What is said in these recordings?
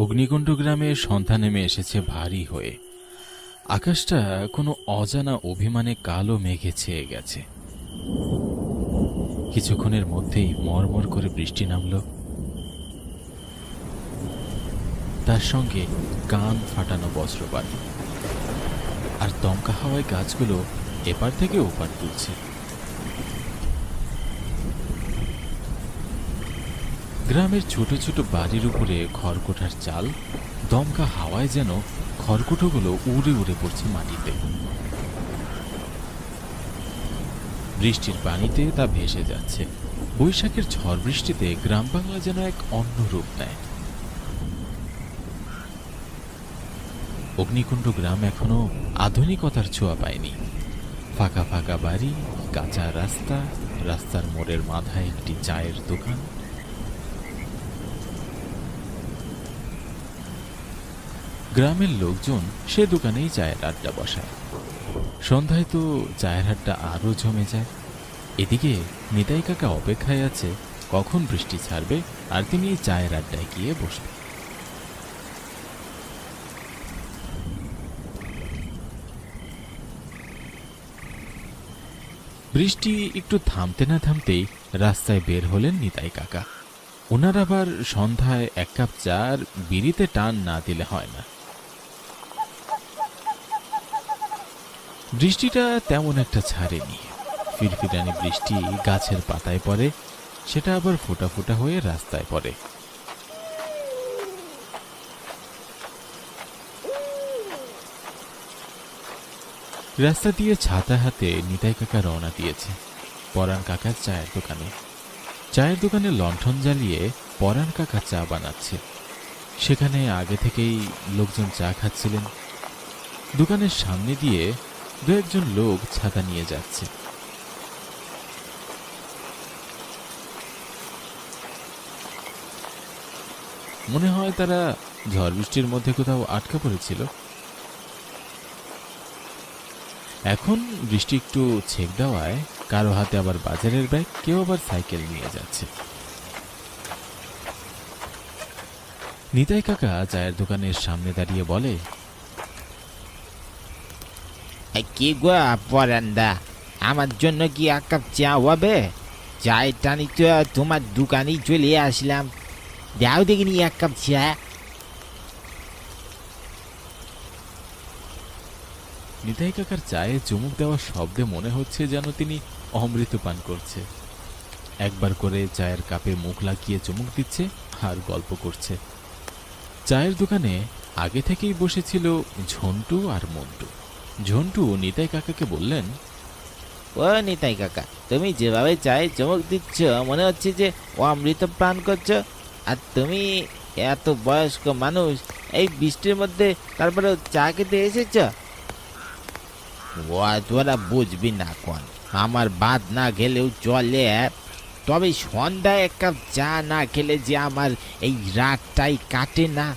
অগ্নিকুণ্ড গ্রামে সন্ধ্যা নেমে এসেছে ভারী হয়ে। আকাশটা কোনো অজানা অভিমানে কালো মেঘে ছেয়ে গেছে। কিছুক্ষণের মধ্যেই মরমর করে বৃষ্টি নামল, তার সঙ্গে কান ফাটানো বজ্রপাত, আর দমকা হাওয়ায় গাছগুলো এপার থেকে ওপার তুলছে। গ্রামের ছোট ছোট বাড়ির উপরে খড়কুটার চাল দমকা হাওয়ায় যেন খড়কুটোগুলো উড়ে উড়ে পড়ছে মাটিতে। বৃষ্টির পানিতে তা ভেসে যাচ্ছে। বৈশাখের ঝড় বৃষ্টিতে গ্রাম বাংলা যেন এক অন্য রূপ নেয়। অগ্নিকুণ্ড গ্রাম এখনো আধুনিকতার ছোঁয়া পায়নি। ফাঁকা ফাঁকা বাড়ি, কাঁচা রাস্তা, রাস্তার মোড়ের মাথায় একটি চায়ের দোকান। গ্রামের লোকজন সে দোকানেই চায়ের আড্ডা বসায়। সন্ধ্যায় তো চায়ের আড্ডা আরো জমে যায়। এদিকে নিতাই কাকা অপেক্ষায় আছে কখন বৃষ্টি ছাড়বে আর তিনি এই চায়ের আড্ডায় গিয়ে বসবে। বৃষ্টি একটু থামতে না থামতেই রাস্তায় বের হলেন নিতাই কাকা। ওনার আবার সন্ধ্যায় এক কাপ চা আর বিড়িতে টান না দিলে হয় না। বৃষ্টিটা তেমন একটা ছাড়েনি। ফিরফিরানি বৃষ্টি গাছের পাতায় পড়ে, সেটা আবার ফোঁটা ফোঁটা হয়ে রাস্তায় পড়ে। রাস্তা দিয়ে ছাতা হাতে নিতাই কাকা রওনা দিয়েছে পরাণ কাকার চায়ের দোকানে। চায়ের দোকানে লণ্ঠন জ্বালিয়ে পরাণ কাকা চা বানাচ্ছে। সেখানে আগে থেকেই লোকজন চা খাচ্ছিলেন। দোকানের সামনে দিয়ে দু একজন লোক ছাতা নিয়ে যাচ্ছে। মনে হয় তারা ঝড় বৃষ্টির মধ্যে কোথাও আটকা পড়েছিল। এখন বৃষ্টি একটু ছেক দেওয়ায় কারো হাতে আবার বাজারের ব্যাগ, কেউ আবার সাইকেল নিয়ে যাচ্ছে। নিতাই কাকা চায়ের দোকানের সামনে দাঁড়িয়ে বলে, কি গো পরান্দা, আমার জন্য কি এক কাপ চা হবে? চায়ের টানি তো তোমার দোকানেই চলে আসলাম, দাও দেখিনি এক কাপ চা। নিতাই কাকার চায়ে চুমুক দেওয়ার শব্দে মনে হচ্ছে যেন তিনি অমৃত পান করছে। একবার করে চায়ের কাপে মুখ লাগিয়ে চুমুক দিচ্ছে আর গল্প করছে। চায়ের দোকানে আগে থেকেই বসেছিল ঝন্টু আর মন্টু। ঝন্টু নিতাই কাকাকে বললেন, ও নিতাই কাকা, তুমি যেভাবে চায়ে চমক দিচ্ছ মনে হচ্ছে যে ও অমৃত পান করছো। আর তুমি এত বয়স্ক মানুষ, এই বৃষ্টির মধ্যে তারপরে চা খেতে এসেছ? ও তোরা বুঝবি না কোন, আমার ভাত না খেলেও চলে, তবে সন্ধ্যায় এক কাপ চা না খেলে যে আমার এই রাতটাই কাটে না।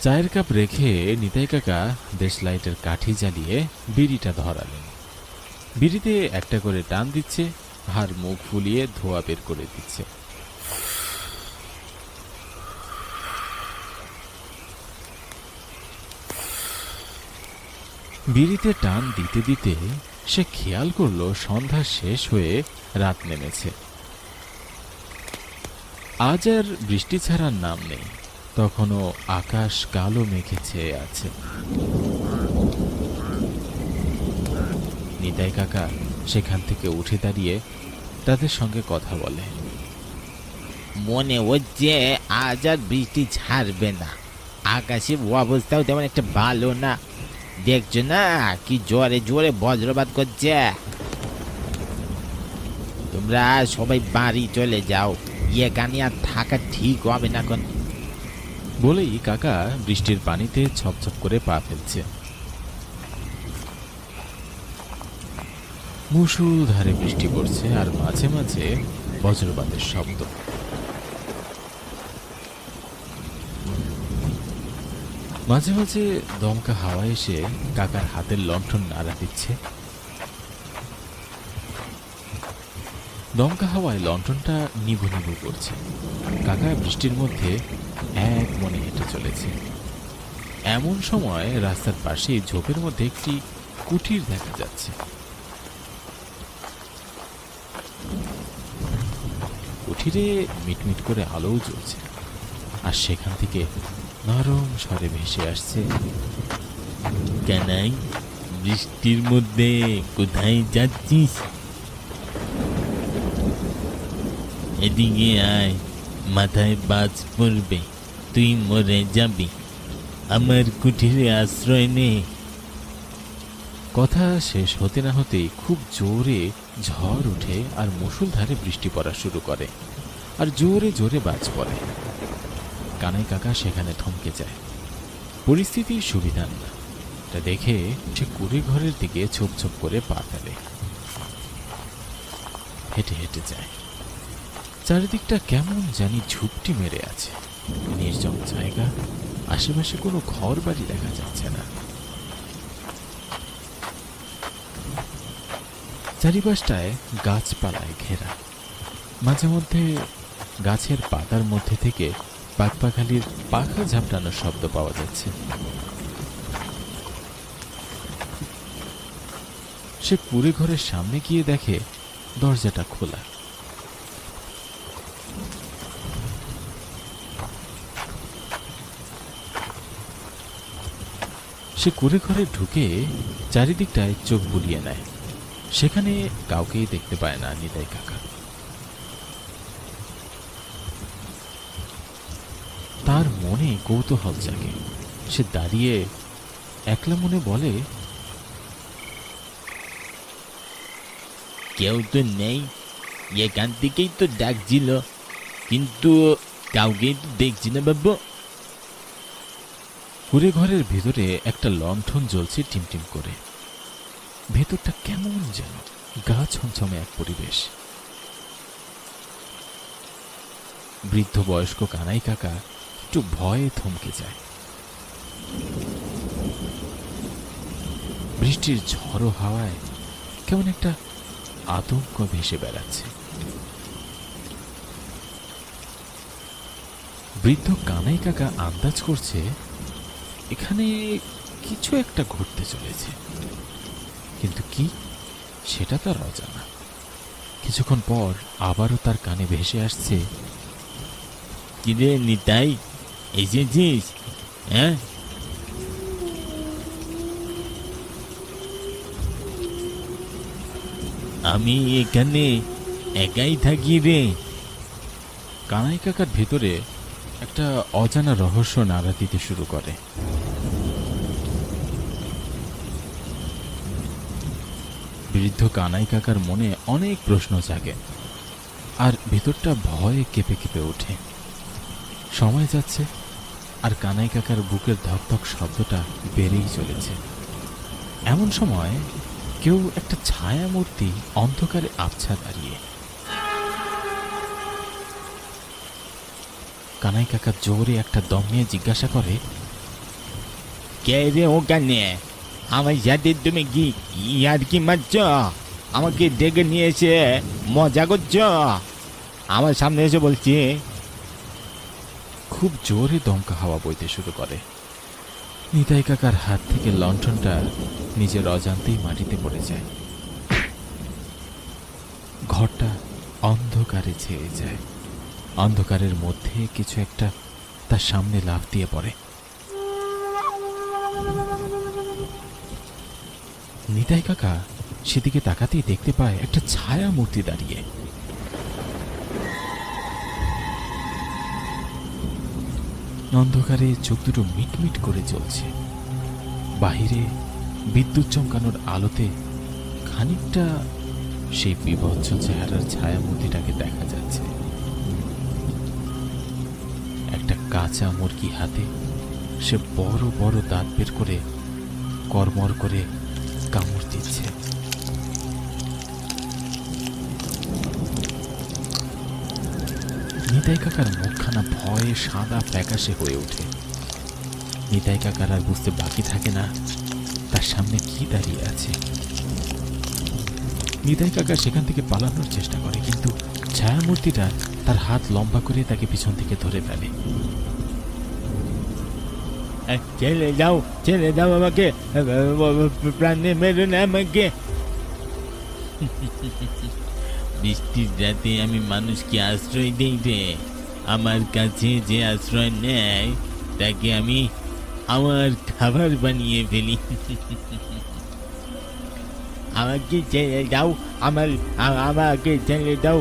চায়ের কাপ রেখে নিতাই কাকা দেশলাইটের কাঠি জ্বালিয়ে বিড়িটা ধরালেন। বিড়িতে একটা করে টান দিচ্ছে আর মুখ ফুলিয়ে ধোঁয়া বের করে দিচ্ছে। বিড়িতে টান দিতে দিতে সে খেয়াল করলো সন্ধ্যা শেষ হয়ে রাত নেমেছে। আজ আর বৃষ্টি ছাড়ার নাম নেই, তখনও আকাশ কালো মেঘে ছেয়ে আছে। নিতাই কাকা সেখান থেকে উঠে দাঁড়িয়ে তাদের সঙ্গে কথা বলে। মনে হচ্ছে আজ আর বৃষ্টি ছাড়বে না, আকাশের অবস্থাও তেমন একটা ভালো না, দেখছো না কি জোরে জোরে বজ্রপাত করছে। তোমরা সবাই বাড়ি চলে যাও, এখানে আর থাকা ঠিক হবে না। এখন বলেই কাকা বৃষ্টির পানিতে ছপছপ করে পা ফেলছে। মুষলধারে বৃষ্টি পড়ছে আর মাঝে মাঝে বজ্রপাতের শব্দ। মাঝে মাঝে দমকা হাওয়া এসে কাকার হাতের লণ্ঠন নাড়া দিচ্ছে। দমকা হাওয়ায় লণ্ঠনটা নিভু নিভু করছে। কাকা বৃষ্টির মধ্যে এক মনে হেঁটে চলেছে। এমন সময় রাস্তার পাশে ঝোপের মধ্যে একটি কুটির দেখা যাচ্ছে। কুঠিরে মিটমিট করে আলোও জ্বলছে, আর সেখান থেকে নরম স্বরে ভেসে আসছে, কানাই, বৃষ্টির মধ্যে কোথায় যাচ্ছিস? এদিকে আয়, মাথায় বাজ পড়বে, তুই মরে যাবি, আমার কুঠিরে আশ্রয় নে। কথা শেষ হতে না হতেই খুব জোরে ঝড় ওঠে আর মুষলধারে বৃষ্টি পড়া শুরু করে, আর জোরে জোরে বাজ পড়ে। কানাই কাকা সেখানে থমকে যায়। পরিস্থিতির সুবিধা না, তা দেখে সে কুড়ি ঘরের দিকে ছোপ ছোপ করে পা ফেলে, হেঁটে হেঁটে যায়। চারিদিকটা কেমন জানি ঝুপটি মেরে আছে, নির্জন জায়গা, আশেপাশে কোনো ঘর বাড়ি দেখা যাচ্ছে না। চারিপাশটায় গাছপালায় ঘেরা, মাঝে মধ্যে গাছের পাতার মধ্যে থেকে পাখপাখালির পাখা ঝাপটানোর শব্দ পাওয়া যাচ্ছে। সে কুড়ে ঘরের সামনে গিয়ে দেখে দরজাটা খোলা। সে কুড়ে ঘরে ঢুকে চারিদিকটায় চোখ বুলিয়ে নেয়। সেখানে কাউকেই দেখতে পায় না নিতাই কাকা। তার মনে কৌতূহল জাগে। সে দাঁড়িয়ে একলা মনে বলে, কেউ তো নেই, এখান থেকেই তো ডাকছিল, কিন্তু কাউকেই তো দেখছি না বাবু। কুড়ে ঘরের ভিতরে একটা লণ্ঠন জ্বলছে টিমটিম করে। ভেতরটা কেমন যেন গা ছমছমে এক পরিবেশ। বৃদ্ধ বয়স্ক কানাই কাকা একটু ভয়ে থমকে যায়। বৃষ্টির ঝড়ো হাওয়ায় কেমন একটা আতঙ্ক ভেসে বেড়াচ্ছে। বৃদ্ধ কানাই কাকা আন্দাজ করছে এখানে কিছু একটা ঘটতে চলেছে, কিন্তু কি সেটা তার অজানা। কিছুক্ষণ পর আবারও তার কানে ভেসে আসছে, কিরে নিতাই, এসেছিস? হ্যাঁ, আমি এখানে একাই থাকি রে। কানাই কাকার ভেতরে একটা অজানা রহস্য নাড়া দিতে শুরু করে। বৃদ্ধ কানাই কাকার মনে অনেক প্রশ্ন জাগে, আর ভেতরটা ভয়ে কেঁপে কেঁপে ওঠে। সময় যাচ্ছে, আর কানাই কাকার বুকের ধকধক শব্দটা বেড়েই চলেছে। এমন সময় কেউ একটা ছায়া মূর্তি অন্ধকারে আবছা দাঁড়িয়ে। কানাই কাকা জোরে একটা দম নিয়ে জিজ্ঞাসা করে, কে রে ওখানে? আমার সাথে তুমি কি আর কি মারছ? আমাকে ডেকে নিয়ে এসে মজা করছ? আমার সামনে এসে বলছি। খুব জোরে দমকা হাওয়া বইতে শুরু করে। নিতাই কাকার হাত থেকে লণ্ঠনটা নিজের অজান্তেই মাটিতে পড়ে যায়। ঘরটা অন্ধকারে ছেয়ে যায়। অন্ধকারের মধ্যে কিছু একটা তার সামনে লাফ দিয়ে পড়ে। নিতাই কাকা সেদিকে তাকাতেই দেখতে পায় একটা ছায়া মূর্তি দাঁড়িয়ে। অন্ধকারে চোখ দুটো মিটমিট করে জ্বলছে। বাহিরে বিদ্যুৎ চমকানোর আলোতে খানিকটা সেই বিভৎস চেহারার ছায়া মূর্তিটাকে দেখা যাচ্ছে। একটা কাঁচা মুরগি হাতে সে বড় বড় দাঁত বের করে কর্মর করে কামড় দিচ্ছে। নিতাই কাকার মুখখানা ভয়ে সাদা ফ্যাকাশে হয়ে ওঠে। নিতাই কাকার আর বুঝতে বাকি থাকে না তার সামনে কি দাঁড়িয়ে আছে। নিতাই কাকা সেখান থেকে পালানোর চেষ্টা করে, কিন্তু ছায়ামূর্তিটা তার হাত লম্বা করে তাকে পিছন থেকে ধরে ফেলে। ছেড়ে দাও আমাকে, প্রাণে মেরো না আমাকে। বৃষ্টির রাতে আমি মানুষকে আশ্রয় দেই রে। আমার কাছে যে আশ্রয় নেয় তাকে আমি আমার খাবার বানিয়ে ফেলি। আমাকে ছেড়ে দাও, আমাকে ছেড়ে দাও।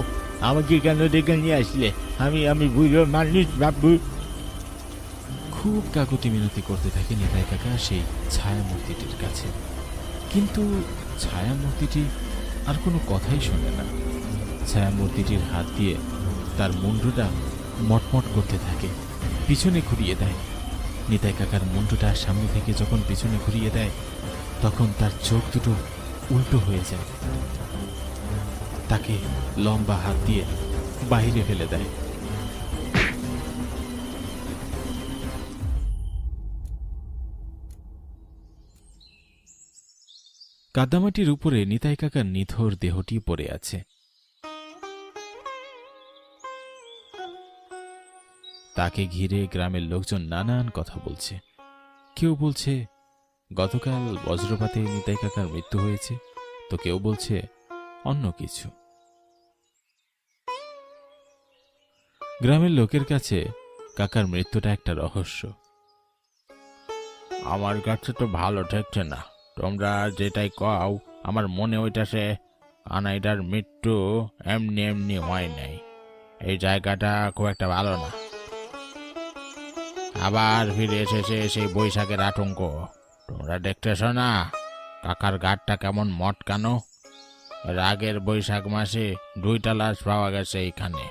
আমাকে কেন ডেকে নিয়ে আসলে? আমি বুঝো মানুষ বাবু। খুব কাকুতি মিনতি করতে থাকে নিতাই কাকা সেই ছায়া মূর্তিটির কাছে, কিন্তু ছায়া মূর্তিটি আর কোনো কথাই শোনে না। ছায়া মূর্তিটির হাত দিয়ে তার মুন্ডুটা মটমট করতে থাকে, পিছনে ঘুরিয়ে দেয়। নিতাই কাকার মুন্ডুটা সামনে থেকে যখন পিছনে ঘুরিয়ে দেয়, তখন তার চোখ দুটো উল্টো হয়ে যায়। তাকে লম্বা হাত দিয়ে বাইরে ফেলে দেয়। কাদামাটির উপরে নিতাই কাকার নিথর দেহটি পড়ে আছে। তাকে ঘিরে গ্রামের লোকজন নানান কথা বলছে। কেউ বলছে গতকাল বজ্রপাতে নিতাই কাকার মৃত্যু হয়েছে, তো কেউ বলছে অন্য কিছু। গ্রামের লোকের কাছে কাকার মৃত্যুটা একটা রহস্য। আমার কাছে তো ভালো ঠেকছে না, তোমরা যেটাই কও আমার মনে হইতাছে কানাইটার মৃত্যু এমনি এমনি হয় নাই। এই জায়গাটা খুব একটা ভালো না। আবার ফিরে এসেছে সেই বৈশাখের আতঙ্ক। তোমরা দেখতেছ না কাকার গাড়টা কেমন মটকানো? এর আগের বৈশাখ মাসে 2টা লাশ পাওয়া গেছে এইখানে।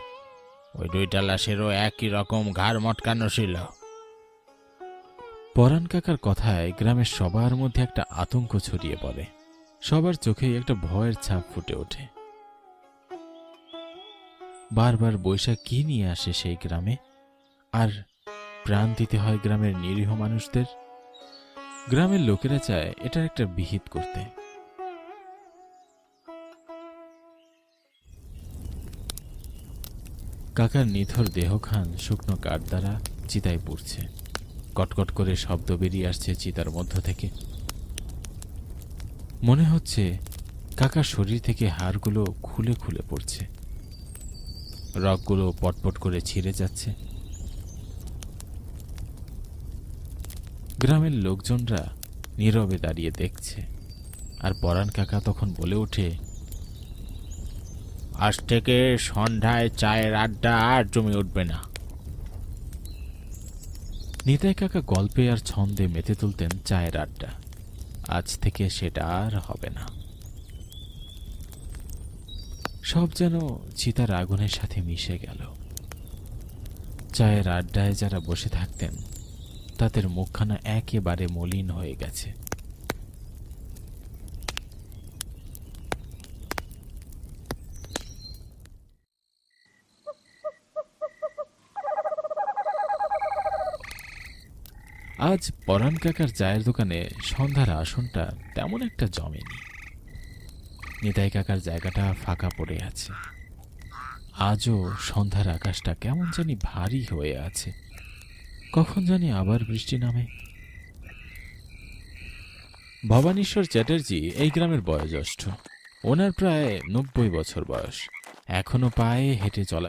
ওই 2টা লাশেরও একই রকম ঘাড় মটকানো ছিল। পরাণ কাকার কথায় গ্রামের সবার মধ্যে একটা আতঙ্ক ছড়িয়ে পড়ে। সবার চোখে একটা ভয়ের ছাপ ফুটে ওঠে। বারবার বৈশাখ কি নিয়ে আসে সেই গ্রামে, আর প্রাণ দিতে হয় গ্রামের নিরীহ মানুষদের। গ্রামের লোকেরা চায় এটার একটা বিহিত করতে। কাকার নিথর দেহখান শুকনো কাঠ দ্বারা চিতায় পুড়ছে। কটকট করে শব্দ বেরিয়ে আসছে চিতার মধ্য থেকে। মনে হচ্ছে কাকার শরীর থেকে হাড়গুলো খুলে খুলে পড়ছে, রগগুলো পটপট করে ছিঁড়ে যাচ্ছে। গ্রামের লোকজনরা নীরবে দাঁড়িয়ে দেখছে। আর পরাণ কাকা তখন বলে ওঠে, আজ থেকে সন্ধ্যায় চায়ের আড্ডা আর জমে উঠবে না। নিতাই কাকা গল্পে আর ছন্দে মেতে তুলতেন চায়ের আড্ডা। আজ থেকে সেটা আর হবে না। সব যেন চিতার আগুনের সাথে মিশে গেল। চায়ের আড্ডায় যারা বসে থাকতেন তাদের মুখখানা একেবারে মলিন হয়ে গেছে। আজ পরাণ কাকার চায়ের দোকানে সন্ধ্যার আসনটা তেমন একটা জমেনি। নিতাই কাকার জায়গাটা ফাঁকা পড়ে আছে। আজও সন্ধ্যার আকাশটা কেমন জানি ভারী হয়ে আছে। কখন জানি আবার বৃষ্টি নামে। ভবানীশ্বর চ্যাটার্জি এই গ্রামের বয়োজ্যেষ্ঠ। ওনার প্রায় 90 বছর বয়স। এখনো পায়ে হেঁটে চলা